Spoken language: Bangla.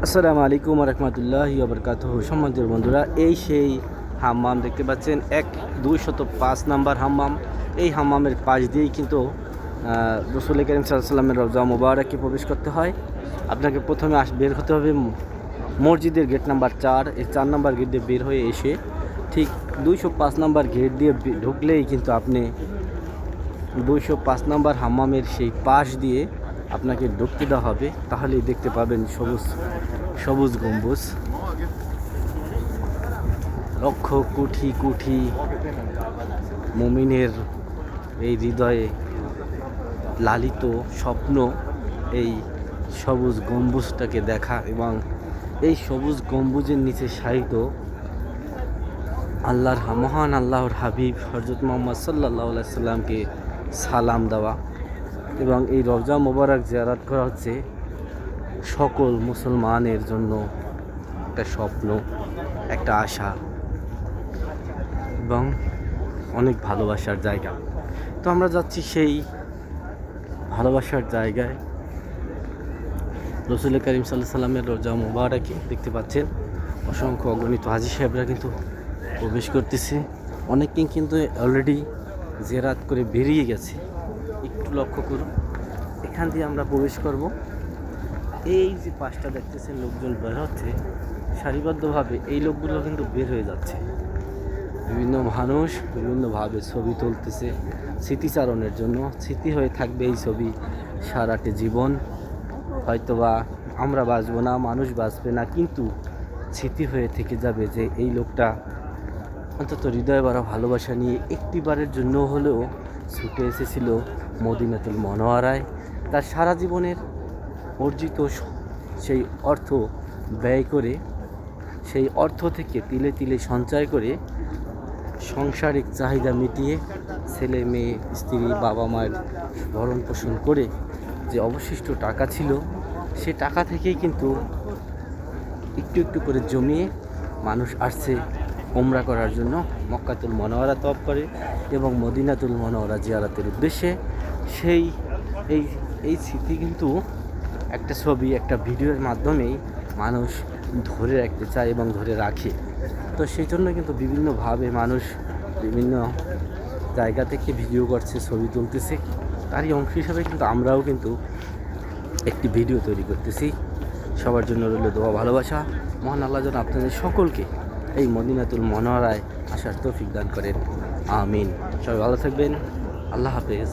আসসালামু আলাইকুম রহমতুল্লাহি ওবরকাতুহু। সম্মানিত বন্ধুরা, এই সেই হাম্মাম দেখতে পাচ্ছেন, 205 নাম্বার হাম্মাম। এই হাম্মামের পাশ দিয়েই কিন্তু রসুল করিম সাল্লাল্লাহু আলাইহি ওয়াসাল্লামের রওজা মুবারাকে প্রবেশ করতে হয়। আপনাকে প্রথমে বের হতে হবে মসজিদের গেট নাম্বার 4। এই 4 নাম্বার গেট দিয়ে বের হয়ে এসে ঠিক 205 নাম্বার গেট দিয়ে ঢুকলেই কিন্তু আপনি 205 নাম্বার হাম্মামের সেই পাশ দিয়ে আপনাকে ঢুকতে দেওয়া হবে। তাহলেই দেখতে পাবেন সবুজ সবুজ গম্বুজ। লক্ষ কোটি কোটি মুমিনের এই হৃদয়ে লালিত স্বপ্ন এই সবুজ গম্বুজটাকে দেখা, এবং এই সবুজ গম্বুজের নিচে শায়িত মহান আল্লাহর হাবিব হযরত মুহাম্মদ সাল্লাল্লাহু আলাইহি সাল্লামকে সালাম দেওয়া। এবং এই রওজা মোবারক জিয়ারত করা হচ্ছে সকল মুসলমানের জন্য একটা স্বপ্ন, একটা আশা এবং অনেক ভালোবাসার জায়গা। তো আমরা যাচ্ছি সেই ভালোবাসার জায়গায়। রসুল করিম সাল্লাল্লাহু আলাইহি সাল্লামের রওজা মোবারকে দেখতে পাচ্ছেন অসংখ্য অগণিত হাজী সাহেবরা কিন্তু প্রবেশ করতেছে। অনেকেই কিন্তু অলরেডি জিয়ারত করে বেরিয়ে গেছে। একটু লক্ষ্য করুন, এখান দিয়ে আমরা প্রবেশ করব। এই যে পাশটা দেখতেছেন, লোকজন বের হচ্ছে সারিবদ্ধভাবে। এই লোকগুলো কিন্তু বের হয়ে যাচ্ছে। বিভিন্ন মানুষ বিভিন্নভাবে ছবি তুলতেছে স্মৃতিচারণের জন্য। স্মৃতি হয়ে থাকবে এই ছবি সারাটি জীবন। হয়তোবা আমরা বাঁচবো না, মানুষ বাঁচবে না, কিন্তু স্মৃতি হয়ে থেকে যাবে যে এই লোকটা অন্তত হৃদয় ভরা ভালোবাসা নিয়ে একটিবারের জন্য হলেও ছুটে এসেছিল মদিনাতুল মুনাওয়ারায়। তার সারা জীবনের অর্জিত সেই অর্থ ব্যয় করে, সেই অর্থ থেকে তিলে তিলে সঞ্চয় করে, সাংসারিক চাহিদা মিটিয়ে, ছেলে মেয়ে স্ত্রী বাবা মায়ের ভরণ পোষণ করে যে অবশিষ্ট টাকা ছিল, সে টাকা থেকেই কিন্তু একটু একটু করে জমিয়ে মানুষ আসছে উমরা করার জন্য, মক্কাতুল মুনাওয়ারা তওয়াফ করে এবং মদিনাতুল মুনাওয়ারা জিয়ারতের উদ্দেশ্যে। সেই এই স্মৃতি কিন্তু একটা ছবি, একটা ভিডিওর মাধ্যমেই মানুষ ধরে রাখতে চায় এবং ধরে রাখে। তো সেই জন্য কিন্তু বিভিন্নভাবে মানুষ বিভিন্ন জায়গা থেকে ভিডিও করছে, ছবি তুলতেছে। তারই অংশ হিসাবে কিন্তু আমরাও কিন্তু একটি ভিডিও তৈরি করতেছি। সবার জন্য রইল দোয়া, ভালোবাসা। মহান আল্লাহ যেন আপনাদের সকলকে এই মদিনাতুল মুনাওয়ারায় আসার তৌফিক দান করেন, আমিন। সবাই ভালো থাকবেন। আল্লাহ হাফেজ।